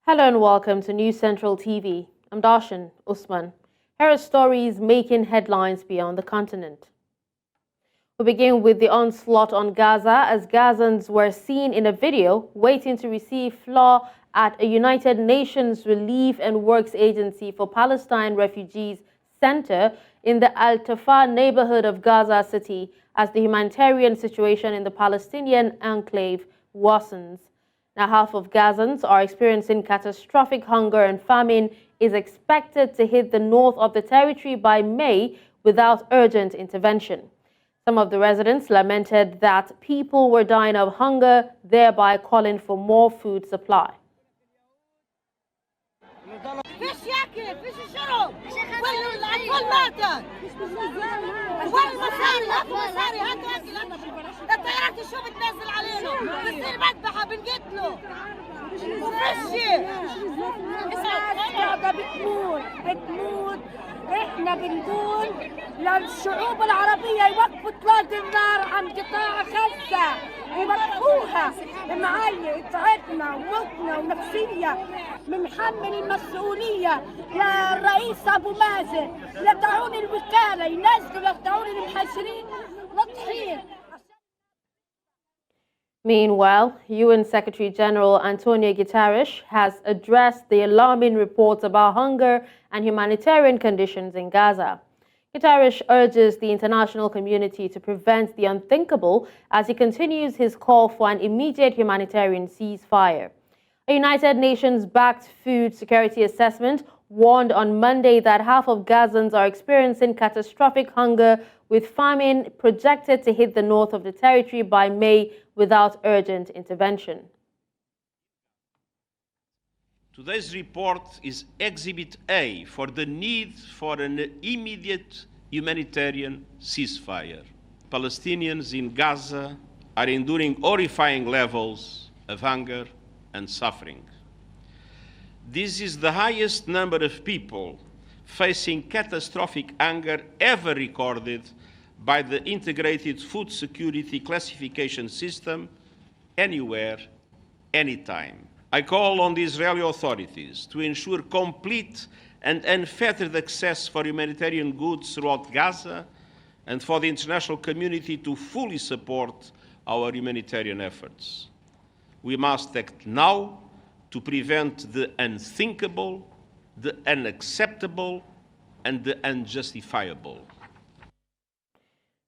Hello and welcome to News Central TV. I'm Darshan Usman. Here are stories making headlines beyond the continent. We begin with the onslaught on Gaza as Gazans were seen in a video waiting to receive flour at a United Nations Relief and Works Agency for Palestine Refugees Center in the Al-Tafa neighborhood of Gaza City as the humanitarian situation in the Palestinian enclave worsens. Now, half of Gazans are experiencing catastrophic hunger, and famine is expected to hit the north of the territory by May without urgent intervention. Some of the residents lamented that people were dying of hunger, thereby calling for more food supply. بتموت احنا بنقول للشعوب العربية يوقفوا اطلاق النار عن قطاع غزة، يوقفوها. معي تعبنا وموتنا ونفسية، بنحمل المسؤولية للرئيس أبو مازن، لدعون الوكالة ينزلوا، لدعون المحاصرين واضحين. Meanwhile, UN Secretary General Antonio Guterres has addressed the alarming reports about hunger and humanitarian conditions in Gaza. Guterres urges the international community to prevent the unthinkable as he continues his call for an immediate humanitarian ceasefire. A United Nations-backed food security assessment warned on Monday that half of Gazans are experiencing catastrophic hunger, with famine projected to hit the north of the territory by May without urgent intervention. Today's report is Exhibit A for the need for an immediate humanitarian ceasefire. Palestinians in Gaza are enduring horrifying levels of hunger and suffering. This is the highest number of people facing catastrophic hunger ever recorded by the Integrated Food Security Classification System, anywhere, anytime. I call on the Israeli authorities to ensure complete and unfettered access for humanitarian goods throughout Gaza, and for the international community to fully support our humanitarian efforts. We must act now to prevent the unthinkable, the unacceptable, and the unjustifiable.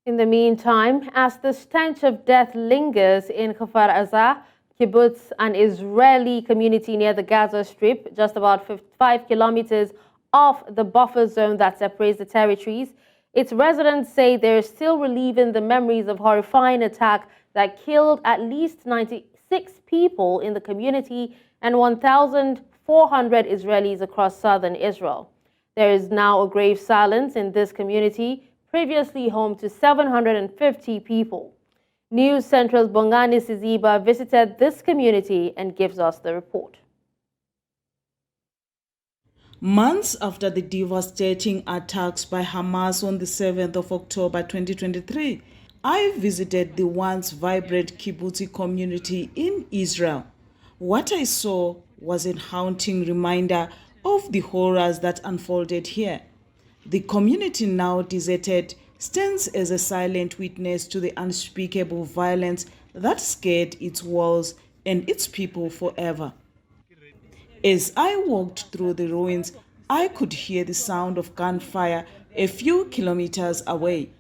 In the meantime, as the stench of death lingers in Kfar Aza, kibbutz, an Israeli community near the Gaza Strip, just about 55 kilometers off the buffer zone that separates the territories, its residents say they're still reliving the memories of horrifying attack that killed at least 96 people in the community and 1,400 Israelis across southern Israel. There is now a grave silence in this community, previously home to 750 people. News Central's Bongani Siziba visited this community and gives us the report. Months after the devastating attacks by Hamas on the 7th of October 2023, I visited the once vibrant kibbutz community in Israel. What I saw was a haunting reminder of the horrors that unfolded here. The community, now deserted, stands as a silent witness to the unspeakable violence that scarred its walls and its people forever. As I walked through the ruins, I could hear the sound of gunfire a few kilometers away.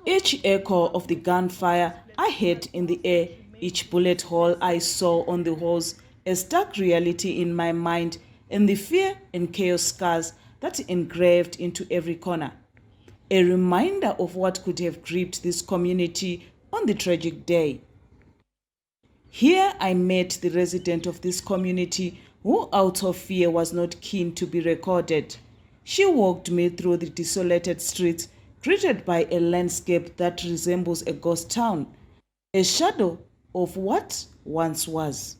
Each echo of the gunfire I heard in the air, each bullet hole I saw on the walls, a stark reality in my mind, and the fear and chaos scars that engraved into every corner. A reminder of what could have gripped this community on the tragic day. Here I met the resident of this community who, out of fear, was not keen to be recorded. She walked me through the desolated streets, greeted by a landscape that resembles a ghost town, a shadow of what once was.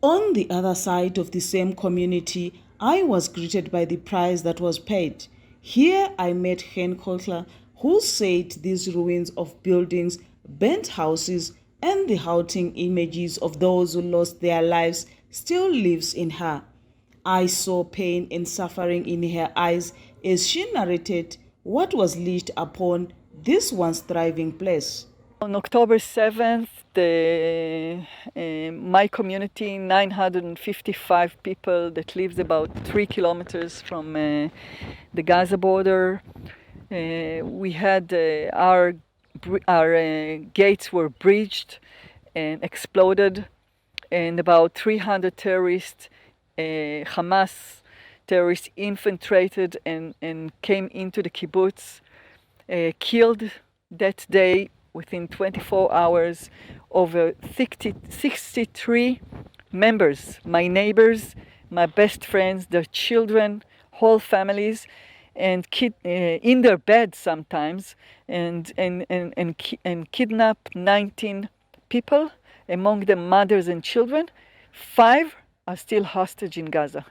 On the other side of the same community, I was greeted by the price that was paid. Here I met Hen Kotler, who said these ruins of buildings, burnt houses, and the haunting images of those who lost their lives still lives in her. I saw pain and suffering in her eyes as she narrated what was leashed upon this once thriving place. On October 7th, my community, 955 people that lives about 3 kilometers from the Gaza border, we had our gates were breached and exploded, and about 300 terrorists, Hamas terrorists, infiltrated and came into the kibbutz, killed that day within 24 hours over 63 members, my neighbors, my best friends, their children, whole families, and in their beds sometimes, and kidnapped 19 people, among them mothers and children. 5 are still hostage in Gaza.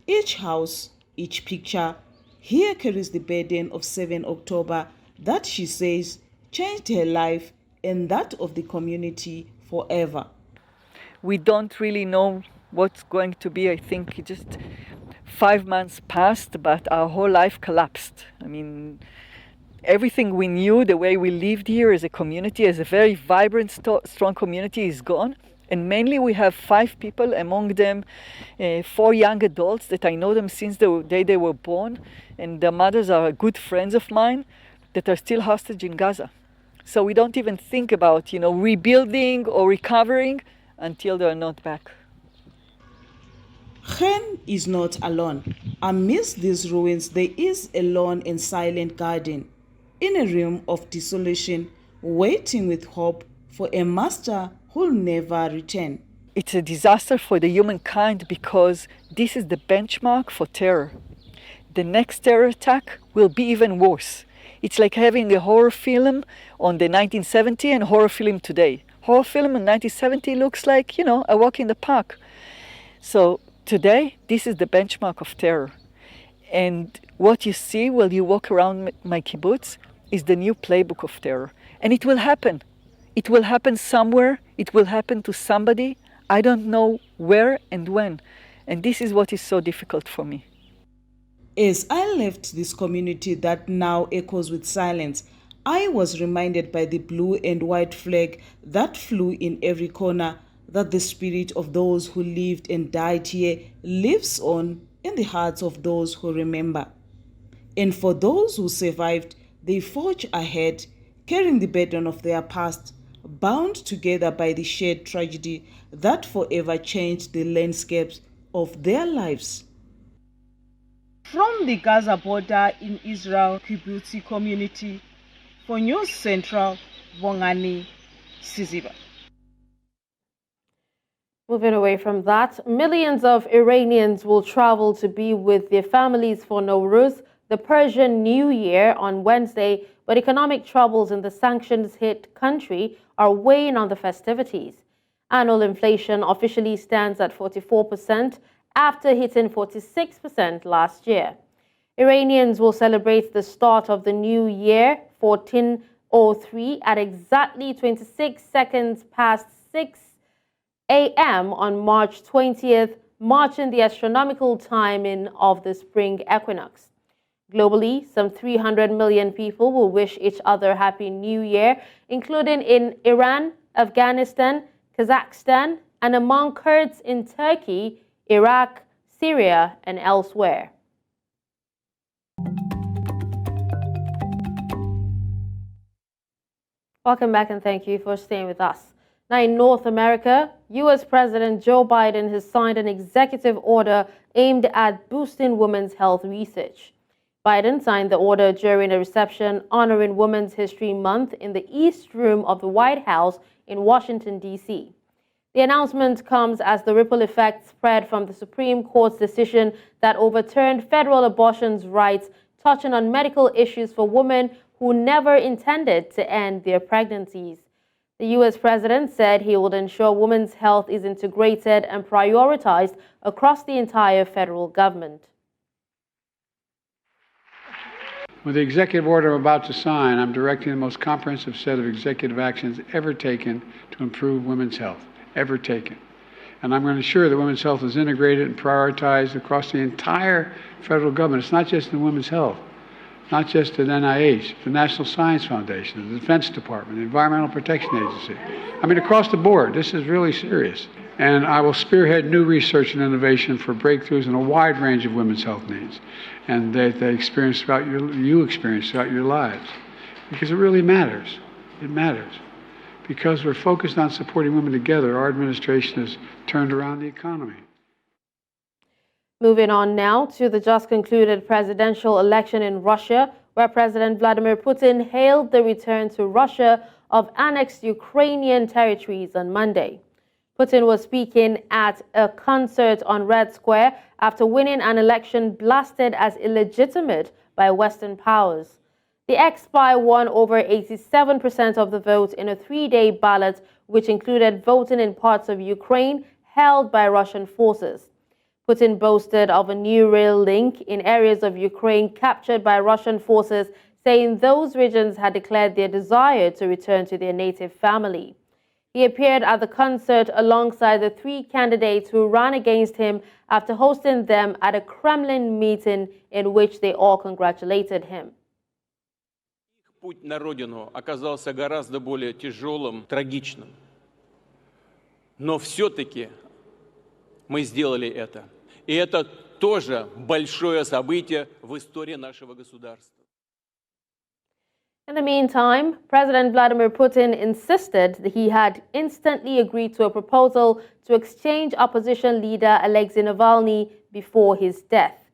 Each house, each picture, here carries the burden of 7 October that she says changed her life and that of the community forever. We don't really know what's going to be. I think just 5 months passed, but our whole life collapsed. I mean, everything we knew, the way we lived here as a community, as a very vibrant, strong community, is gone. And mainly we have 5 people, among them 4 young adults that I know them since the day they were born, and their mothers are good friends of mine that are still hostage in Gaza. So we don't even think about, rebuilding or recovering until they are not back. Chen is not alone. Amidst these ruins, there is a lone and silent garden in a realm of desolation, waiting with hope for a master who'll never return. It's a disaster for the humankind because this is the benchmark for terror. The next terror attack will be even worse. It's like having a horror film on the 1970 and horror film today. Horror film in 1970 looks like, a walk in the park. So today, this is the benchmark of terror. And what you see while you walk around my kibbutz is the new playbook of terror. And it will happen. It will happen somewhere. It will happen to somebody. I don't know where and when. And this is what is so difficult for me. As I left this community that now echoes with silence, I was reminded by the blue and white flag that flew in every corner that the spirit of those who lived and died here lives on in the hearts of those who remember. And for those who survived, they forge ahead, carrying the burden of their past, bound together by the shared tragedy that forever changed the landscapes of their lives. From the Gaza border in Israel Kibbutzi community, for News Central, Bongani Siziba. Moving away from that, millions of Iranians will travel to be with their families for Nowruz, the Persian New Year, on Wednesday, but economic troubles in the sanctions-hit country are weighing on the festivities. Annual inflation officially stands at 44%, after hitting 46% last year. Iranians will celebrate the start of the new year, 1403, at exactly 26 seconds past 6 a.m. on March 20th, marking the astronomical timing of the spring equinox. Globally, some 300 million people will wish each other Happy New Year, including in Iran, Afghanistan, Kazakhstan, and among Kurds in Turkey, Iraq, Syria, and elsewhere. Welcome back and thank you for staying with us. Now in North America, U.S. President Joe Biden has signed an executive order aimed at boosting women's health research. Biden signed the order during a reception honoring Women's History Month in the East Room of the White House in Washington, D.C. The announcement comes as the ripple effect spread from the Supreme Court's decision that overturned federal abortion rights, touching on medical issues for women who never intended to end their pregnancies. The U.S. president said he would ensure women's health is integrated and prioritized across the entire federal government. With the executive order I'm about to sign, I'm directing the most comprehensive set of executive actions ever taken to improve women's health. Ever taken. And I'm going to ensure that women's health is integrated and prioritized across the entire federal government. It's not just in women's health, not just at NIH, the National Science Foundation, the Defense Department, the Environmental Protection Agency. I mean, across the board, this is really serious. And I will spearhead new research and innovation for breakthroughs in a wide range of women's health needs, and that they experience throughout you experience throughout your lives, because it really matters. It matters. Because we're focused on supporting women together, our administration has turned around the economy. Moving on now to the just concluded presidential election in Russia, where President Vladimir Putin hailed the return to Russia of annexed Ukrainian territories on Monday. Putin was speaking at a concert on Red Square after winning an election blasted as illegitimate by Western powers. The ex-spy won over 87% of the vote in a three-day ballot, which included voting in parts of Ukraine held by Russian forces. Putin boasted of a new rail link in areas of Ukraine captured by Russian forces, saying those regions had declared their desire to return to their native family. He appeared at the concert alongside the three candidates who ran against him after hosting them at a Kremlin meeting in which they all congratulated him. Путь на родину оказался гораздо более тяжелым, трагичным. Но все-таки мы сделали это. И это тоже большое событие в истории нашего государства. In the meantime, President Vladimir Putin insisted that he had instantly agreed to a proposal to exchange opposition leader Alexei Navalny before his death.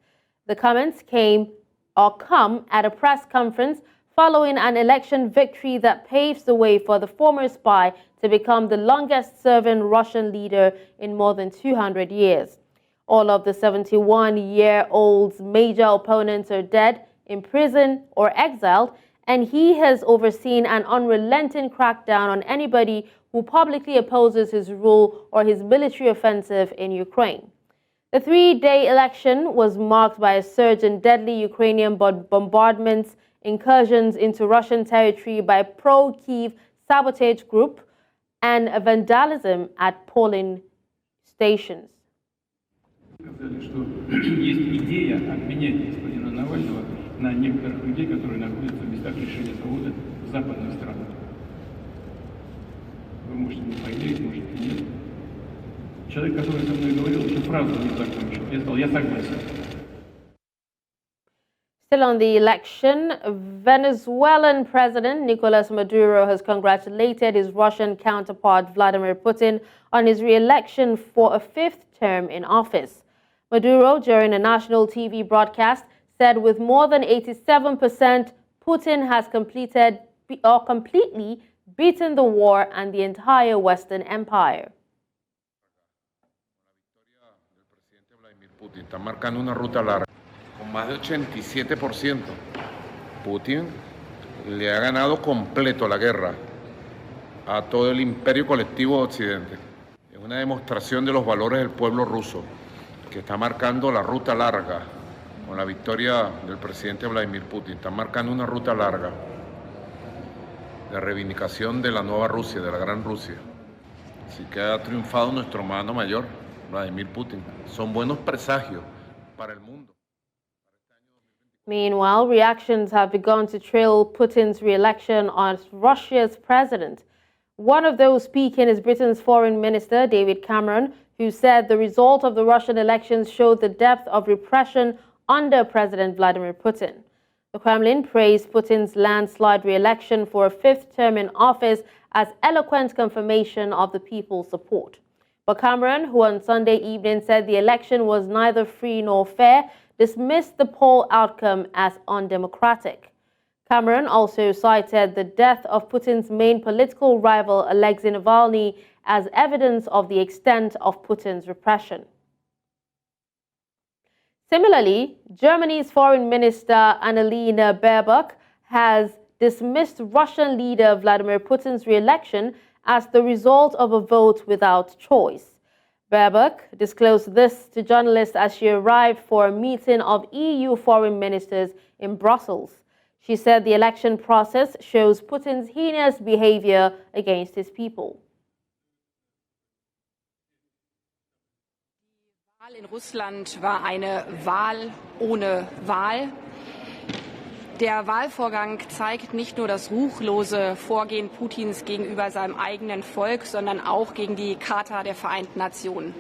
The comments come at a press conference following an election victory that paves the way for the former spy to become the longest-serving Russian leader in more than 200 years. All of the 71-year-old's major opponents are dead, in prison, or exiled, and he has overseen an unrelenting crackdown on anybody who publicly opposes his rule or his military offensive in Ukraine. The three-day election was marked by a surge in deadly Ukrainian bombardments, incursions into Russian territory by pro-Kyiv sabotage group, and vandalism at polling stations. Сказали, что есть идея обменять господина Навального на некоторых людей, которые находятся в местах лишения свободы в западных странах. Вы можете не поверить, можете нет. Человек, который со мной говорил, еще фразу не закончил. Я сказал, я согласен. Still on the election, Venezuelan President Nicolas Maduro has congratulated his Russian counterpart Vladimir Putin on his re-election for a fifth term in office. Maduro, during a national TV broadcast, said with more than 87%, Putin has completely beaten the war and the entire Western Empire. Putin está marcando una ruta larga. Con más de 87%, Putin le ha ganado completo la guerra a todo el imperio colectivo de Occidente. Es una demostración de los valores del pueblo ruso, que está marcando la ruta larga con la victoria del presidente Vladimir Putin. Está marcando una ruta larga de reivindicación de la nueva Rusia, de la gran Rusia. Así que ha triunfado nuestro hermano mayor, Vladimir Putin. Son buenos presagios para el mundo. Meanwhile, reactions have begun to trail Putin's re-election as Russia's president. One of those speaking is Britain's Foreign Minister, David Cameron, who said the result of the Russian elections showed the depth of repression under President Vladimir Putin. The Kremlin praised Putin's landslide re-election for a fifth term in office as eloquent confirmation of the people's support. But Cameron, who on Sunday evening said the election was neither free nor fair, dismissed the poll outcome as undemocratic. Cameron also cited the death of Putin's main political rival, Alexei Navalny, as evidence of the extent of Putin's repression. Similarly, Germany's Foreign Minister Annalena Baerbock has dismissed Russian leader Vladimir Putin's re-election as the result of a vote without choice. Baerbock disclosed this to journalists as she arrived for a meeting of EU foreign ministers in Brussels. She said the election process shows Putin's heinous behavior against his people. Die Wahl in Russland war eine Wahl ohne Wahl. Der Wahlvorgang zeigt nicht nur das ruchlose Vorgehen Putins gegenüber seinem eigenen Volk, sondern auch gegen die Charta der Vereinten Nationen.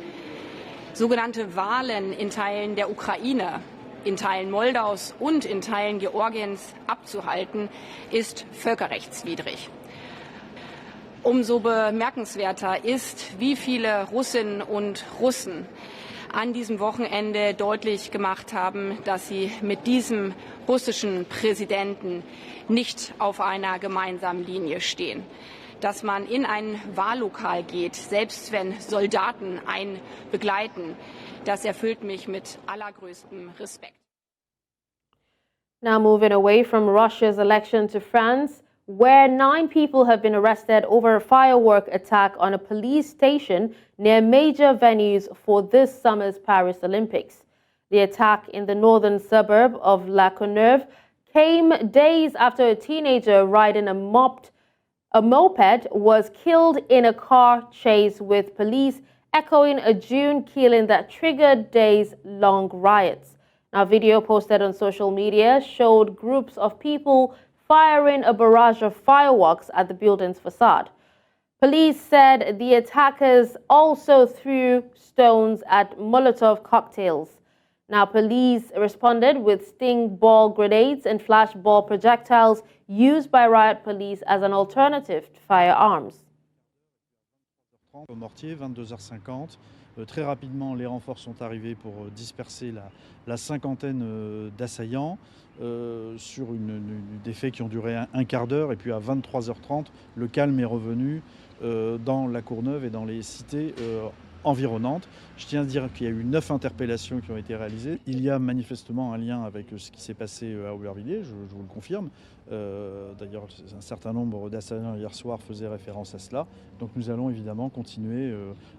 Sogenannte Wahlen in Teilen der Ukraine, in Teilen Moldaus und in Teilen Georgiens abzuhalten, ist völkerrechtswidrig. Umso bemerkenswerter ist, wie viele Russinnen und Russen an diesem Wochenende deutlich gemacht haben, dass sie mit diesem russischen Präsidenten nicht auf einer gemeinsamen Linie stehen. Dass man in ein Wahllokal geht, selbst wenn Soldaten einen begleiten, das erfüllt mich mit allergrößtem Respekt. Now moving away from Russia's election to France, where 9 people have been arrested over a firework attack on a police station near major venues for this summer's Paris Olympics. The attack in the northern suburb of La Courneuve came days after a teenager riding a moped was killed in a car chase with police, echoing a June killing that triggered days-long riots. Now, video posted on social media showed groups of people firing a barrage of fireworks at the building's facade. Police said the attackers also threw stones at Molotov cocktails. Now, police responded with sting ball grenades and flash ball projectiles used by riot police as an alternative to firearms. Au mortier, 22h50. Très rapidement, les renforts sont arrivés pour disperser la cinquantaine d'assaillants sur des faits qui ont duré un quart d'heure. Et puis à 23h30, le calme est revenu dans la Courneuve et dans les cités environnantes. Je tiens à dire qu'il y a eu 9 interpellations qui ont été réalisées. Il y a manifestement un lien avec ce qui s'est passé à Aubervilliers, je vous le confirme. D'ailleurs, un certain nombre d'assaillants hier soir faisaient référence à cela. Donc nous allons évidemment continuer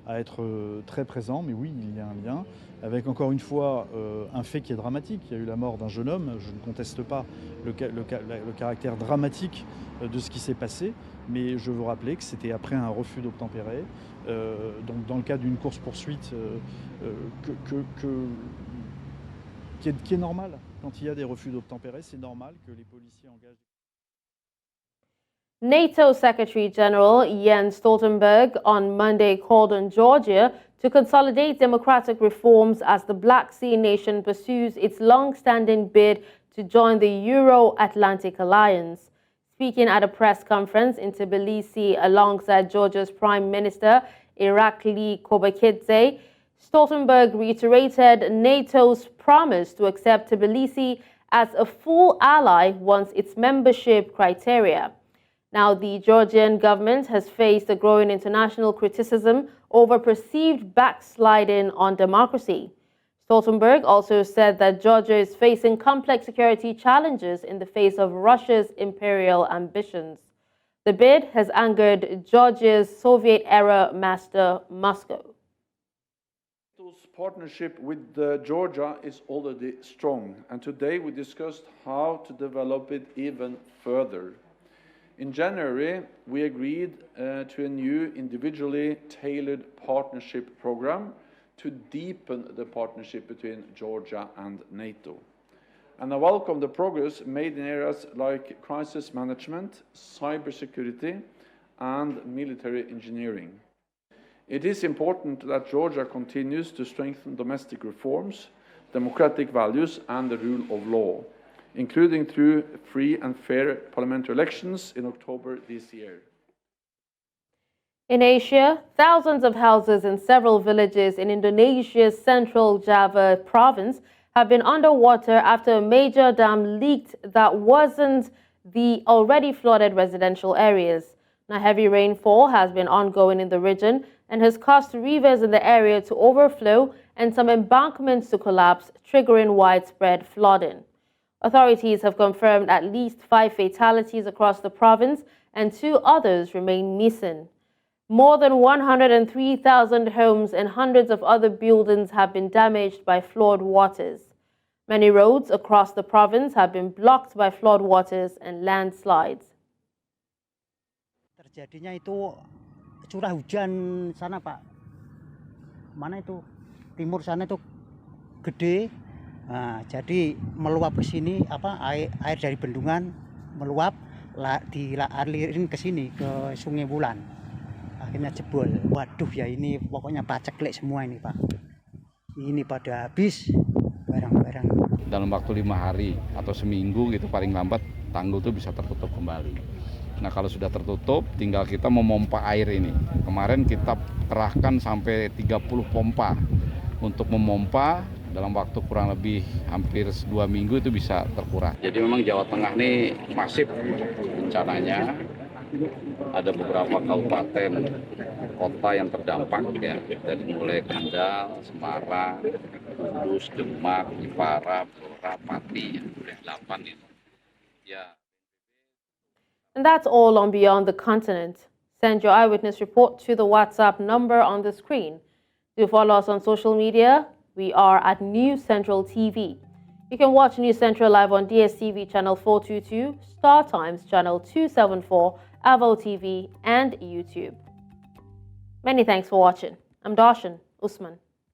à être très présents. Mais oui, il y a un lien avec, encore une fois, un fait qui est dramatique. Il y a eu la mort d'un jeune homme. Je ne conteste pas le caractère dramatique de ce qui s'est passé. Mais je veux rappeler que c'était après un refus d'obtempérer. Donc dans le cadre d'une course-poursuite qui est normale. Quand il y a des refus d'obtempérer, c'est normal que les policiers engagent. NATO Secretary General Jens Stoltenberg on Monday called on Georgia to consolidate democratic reforms as the Black Sea nation pursues its long-standing bid to join the Euro-Atlantic Alliance. Speaking at a press conference in Tbilisi alongside Georgia's Prime Minister Irakli Kobakidze, Stoltenberg reiterated NATO's promise to accept Tbilisi as a full ally once its membership criteria. Now, the Georgian government has faced a growing international criticism over perceived backsliding on democracy. Stoltenberg also said that Georgia is facing complex security challenges in the face of Russia's imperial ambitions. The bid has angered Georgia's Soviet-era master, Moscow. NATO's partnership with Georgia is already strong, and today we discussed how to develop it even further. In January, we agreed to a new individually tailored partnership program to deepen the partnership between Georgia and NATO. And I welcome the progress made in areas like crisis management, cybersecurity, and military engineering. It is important that Georgia continues to strengthen domestic reforms, democratic values, and the rule of law, including through free and fair parliamentary elections in October this year. In Asia, thousands of houses in several villages in Indonesia's central Java province have been underwater after a major dam leaked that worsened the already flooded residential areas. Now, heavy rainfall has been ongoing in the region and has caused rivers in the area to overflow and some embankments to collapse, triggering widespread flooding. Authorities have confirmed at least 5 fatalities across the province and 2 others remain missing. More than 103,000 homes and hundreds of other buildings have been damaged by flood waters. Many roads across the province have been blocked by flood waters and landslides. Terjadinya itu curah hujan sana, Pak. Mana itu? timur sana itu gede. Nah, jadi meluap ke sini air dari bendungan meluap dialirin ke sini ke Sungai Wulan. Akhirnya jebol. Waduh ya ini pokoknya paceklik semua ini Pak. Ini pada habis barang-barang. Dalam waktu 5 hari atau seminggu gitu paling lambat tanggul itu bisa tertutup kembali. Nah kalau sudah tertutup tinggal kita memompa air ini. Kemarin kita kerahkan sampai 30 pompa untuk memompa. Dalam waktu kurang lebih hampir 2 minggu itu bisa terkuras. Jadi memang Jawa Tengah ini masif bencananya. Ada beberapa kabupaten kota yang terdampak ya, dari mulai Kendal, Semarang, Kudus, Demak, Jepara, Blora, Pati, ya, 8 itu. Ya. And that's all on Beyond the Continent. Send your eyewitness report to the WhatsApp number on the screen. Do follow us on social media. We are at News Central TV. You can watch News Central live on DSTV channel 422, Star Times channel 274, Avo TV, and YouTube. Many thanks for watching. I'm Darshan Usman.